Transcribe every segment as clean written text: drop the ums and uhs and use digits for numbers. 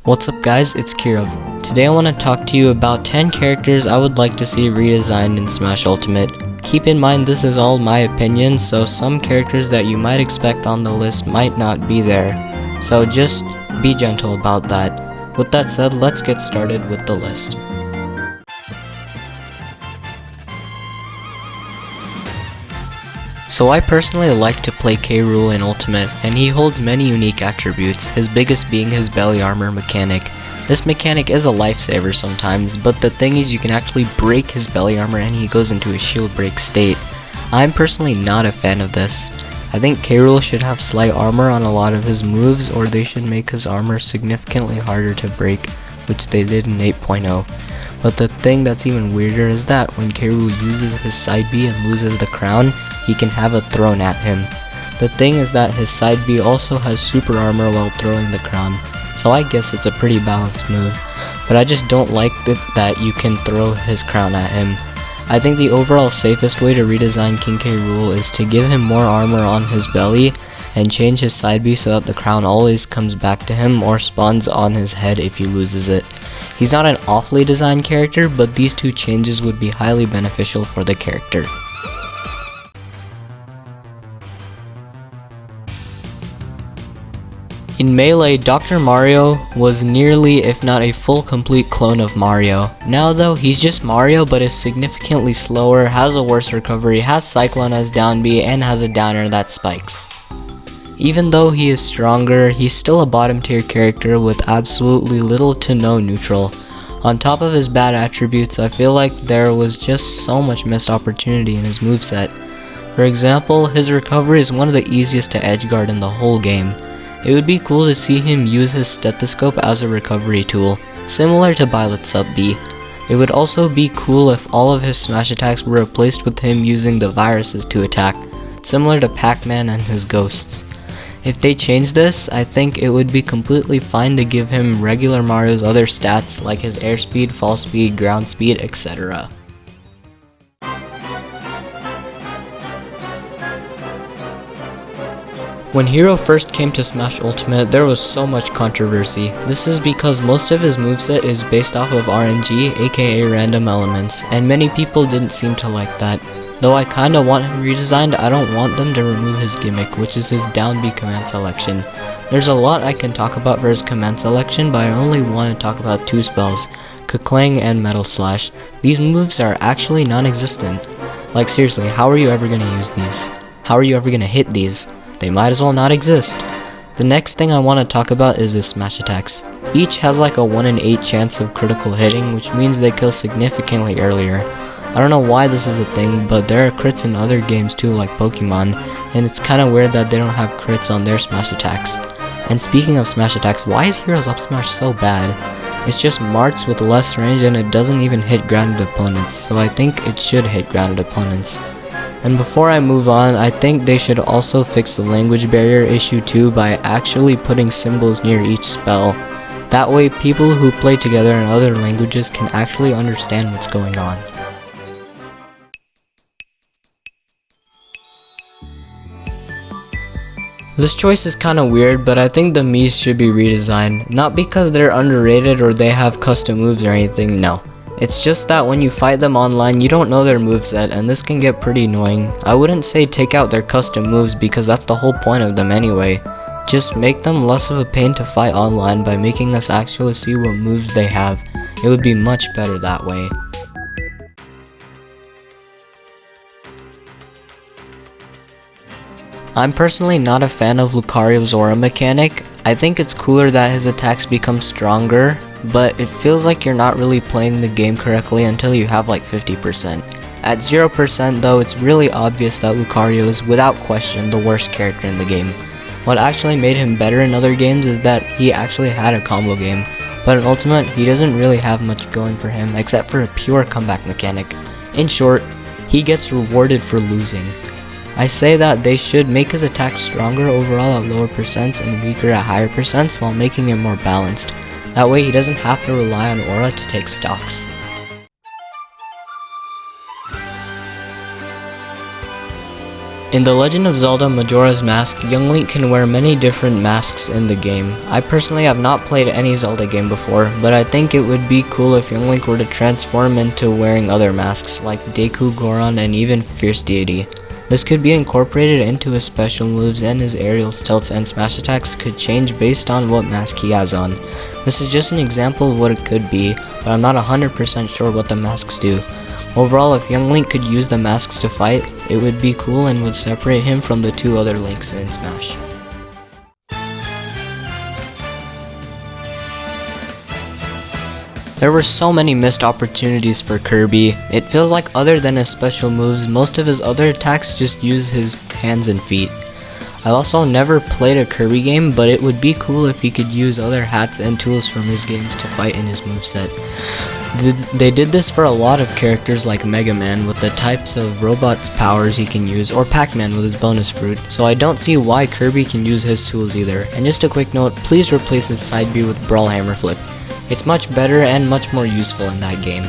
What's up guys, it's Kirby. Today I want to talk to you about 10 characters I would like to see redesigned in Smash Ultimate. Keep in mind this is all my opinion, so some characters that you might expect on the list might not be there. So just be gentle about that. With that said, let's get started with the list. So I personally like to play K. Rool in Ultimate, and he holds many unique attributes, his biggest being his belly armor mechanic. This mechanic is a lifesaver sometimes, but the thing is you can actually break his belly armor and he goes into a shield break state. I'm personally not a fan of this. I think K. Rool should have slight armor on a lot of his moves, or they should make his armor significantly harder to break, which they did in 8.0. But the thing that's even weirder is that when K. Rool uses his side B and loses the crown, he can have it thrown at him. The thing is that his side B also has super armor while throwing the crown, so I guess it's a pretty balanced move, but I just don't like that you can throw his crown at him. I think the overall safest way to redesign King K. Rool is to give him more armor on his belly and change his side B so that the crown always comes back to him or spawns on his head if he loses it. He's not an awfully designed character, but these two changes would be highly beneficial for the character. In Melee, Dr. Mario was nearly, if not a full complete clone of Mario. Now though, he's just Mario but is significantly slower, has a worse recovery, has Cyclone as down B, and has a downer that spikes. Even though he is stronger, he's still a bottom tier character with absolutely little to no neutral. On top of his bad attributes, I feel like there was just so much missed opportunity in his moveset. For example, his recovery is one of the easiest to edgeguard in the whole game. It would be cool to see him use his stethoscope as a recovery tool, similar to Violet's up B. It would also be cool if all of his smash attacks were replaced with him using the viruses to attack, similar to Pac-Man and his ghosts. If they change this, I think it would be completely fine to give him regular Mario's other stats like his airspeed, fall speed, ground speed, etc. When Hero first came to Smash Ultimate, there was so much controversy. This is because most of his moveset is based off of RNG, aka random elements, and many people didn't seem to like that. Though I kinda want him redesigned, I don't want them to remove his gimmick, which is his down B command selection. There's a lot I can talk about for his command selection, but I only want to talk about two spells, Ka-Clang and Metal Slash. These moves are actually non-existent. Like seriously, how are you ever gonna use these? How are you ever gonna hit these? They might as well not exist. The next thing I want to talk about is his smash attacks. Each has like a 1 in 8 chance of critical hitting, which means they kill significantly earlier. I don't know why this is a thing, but there are crits in other games too, like Pokemon, and it's kinda weird that they don't have crits on their smash attacks. And speaking of smash attacks, why is Hero's up smash so bad? It's just Marts with less range and it doesn't even hit grounded opponents, so I think it should hit grounded opponents. And before I move on, I think they should also fix the language barrier issue too by actually putting symbols near each spell. That way people who play together in other languages can actually understand what's going on. This choice is kinda weird, but I think the Miis should be redesigned. Not because they're underrated or they have custom moves or anything, no. It's just that when you fight them online, you don't know their moveset, and this can get pretty annoying. I wouldn't say take out their custom moves because that's the whole point of them anyway. Just make them less of a pain to fight online by making us actually see what moves they have. It would be much better that way. I'm personally not a fan of Lucario's aura mechanic. I think it's cooler that his attacks become stronger, but it feels like you're not really playing the game correctly until you have like 50%. At 0% though, it's really obvious that Lucario is without question the worst character in the game. What actually made him better in other games is that he actually had a combo game, but in Ultimate he doesn't really have much going for him except for a pure comeback mechanic. In short, he gets rewarded for losing. I say that they should make his attacks stronger overall at lower percents and weaker at higher percents while making it more balanced. That way he doesn't have to rely on aura to take stocks. In The Legend of Zelda Majora's Mask, young Link can wear many different masks in the game. I personally have not played any Zelda game before, but I think it would be cool if young Link were to transform into wearing other masks like Deku, Goron, and even Fierce Deity. This could be incorporated into his special moves, and his aerials, tilts, and smash attacks could change based on what mask he has on. This is just an example of what it could be, but I'm not 100% sure what the masks do. Overall, if young Link could use the masks to fight, it would be cool and would separate him from the two other Links in Smash. There were so many missed opportunities for Kirby. It feels like other than his special moves, most of his other attacks just use his hands and feet. I also never played a Kirby game, but it would be cool if he could use other hats and tools from his games to fight in his moveset. They did this for a lot of characters like Mega Man with the types of robots powers he can use, or Pac-Man with his bonus fruit, so I don't see why Kirby can use his tools either. And just a quick note, please replace his side B with Brawl Hammer Flip. It's much better and much more useful in that game.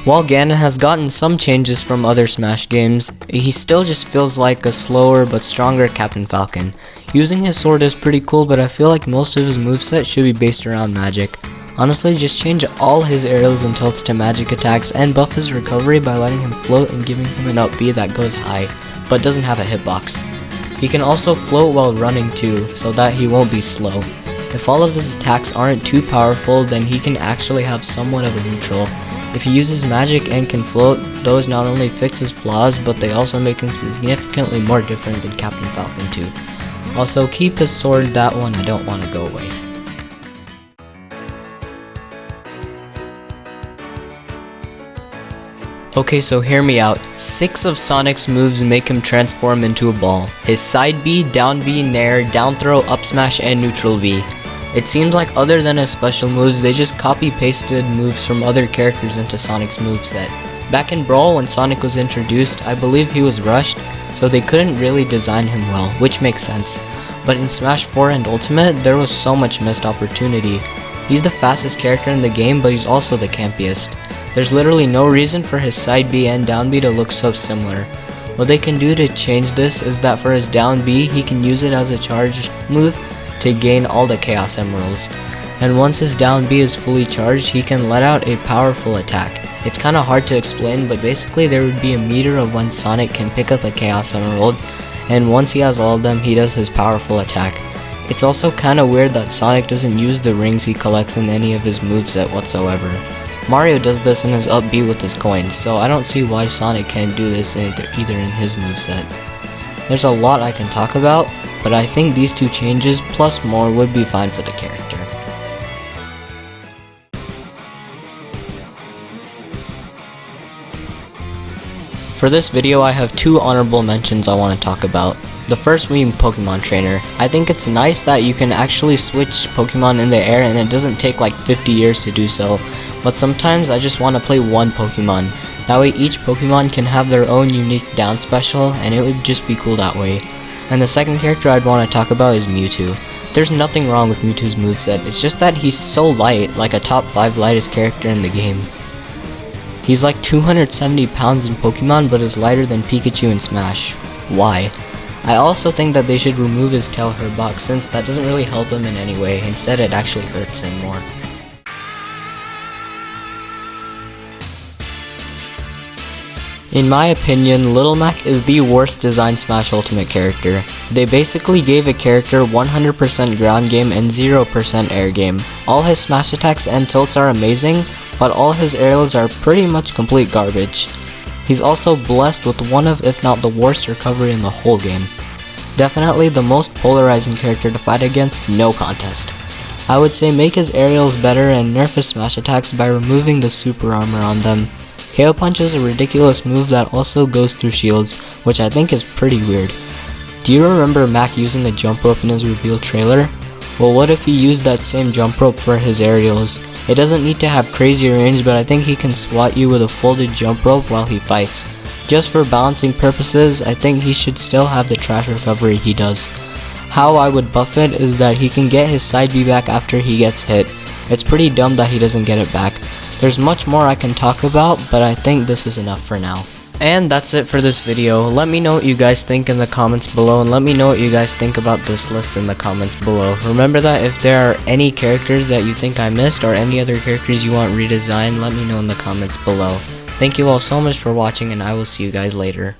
While Ganon has gotten some changes from other Smash games, he still just feels like a slower but stronger Captain Falcon. Using his sword is pretty cool, but I feel like most of his moveset should be based around magic. Honestly, just change all his aerials and tilts to magic attacks and buff his recovery by letting him float and giving him an up B that goes high, but doesn't have a hitbox. He can also float while running too, so that he won't be slow. If all of his attacks aren't too powerful, then he can actually have somewhat of a neutral. If he uses magic and can float, those not only fix his flaws, but they also make him significantly more different than Captain Falcon too. Also, keep his sword, that one I don't want to go away. Okay, so hear me out. 6 of Sonic's moves make him transform into a ball. His side B, down B, nair, down throw, up smash, and neutral B. It seems like other than his special moves, they just copy-pasted moves from other characters into Sonic's moveset. Back in Brawl, when Sonic was introduced, I believe he was rushed, so they couldn't really design him well, which makes sense. But in Smash 4 and Ultimate, there was so much missed opportunity. He's the fastest character in the game, but he's also the campiest. There's literally no reason for his side B and down B to look so similar. What they can do to change this is that for his down B, he can use it as a charge move to gain all the Chaos Emeralds. And once his down B is fully charged, he can let out a powerful attack. It's kinda hard to explain, but basically there would be a meter of when Sonic can pick up a Chaos Emerald, and once he has all of them, he does his powerful attack. It's also kinda weird that Sonic doesn't use the rings he collects in any of his moveset whatsoever. Mario does this in his up B with his coins, so I don't see why Sonic can't do this either in his moveset. There's a lot I can talk about, but I think these two changes plus more would be fine for the character. For this video, I have 2 honorable mentions I want to talk about. The first being Pokemon Trainer. I think it's nice that you can actually switch Pokemon in the air and it doesn't take like 50 years to do so, but sometimes I just want to play one Pokemon. That way each Pokemon can have their own unique down special, and it would just be cool that way. And the second character I'd want to talk about is Mewtwo. There's nothing wrong with Mewtwo's moveset, it's just that he's so light, like a top 5 lightest character in the game. He's like 270 pounds in Pokemon, but is lighter than Pikachu in Smash. Why? I also think that they should remove his tail hurt box, since that doesn't really help him in any way, instead it actually hurts him more. In my opinion, Little Mac is the worst designed Smash Ultimate character. They basically gave a character 100% ground game and 0% air game. All his smash attacks and tilts are amazing, but all his aerials are pretty much complete garbage. He's also blessed with one of, if not the worst recovery in the whole game. Definitely the most polarizing character to fight against, no contest. I would say make his aerials better and nerf his smash attacks by removing the super armor on them. KO Punch is a ridiculous move that also goes through shields, which I think is pretty weird. Do you remember Mac using the jump rope in his reveal trailer? Well, what if he used that same jump rope for his aerials? It doesn't need to have crazy range, but I think he can swat you with a folded jump rope while he fights. Just for balancing purposes, I think he should still have the trash recovery he does. How I would buff it is that he can get his side B back after he gets hit. It's pretty dumb that he doesn't get it back. There's much more I can talk about, but I think this is enough for now. And that's it for this video. Let me know what you guys think in the comments below, and let me know what you guys think about this list in the comments below. Remember that if there are any characters that you think I missed or any other characters you want redesigned, let me know in the comments below. Thank you all so much for watching, and I will see you guys later.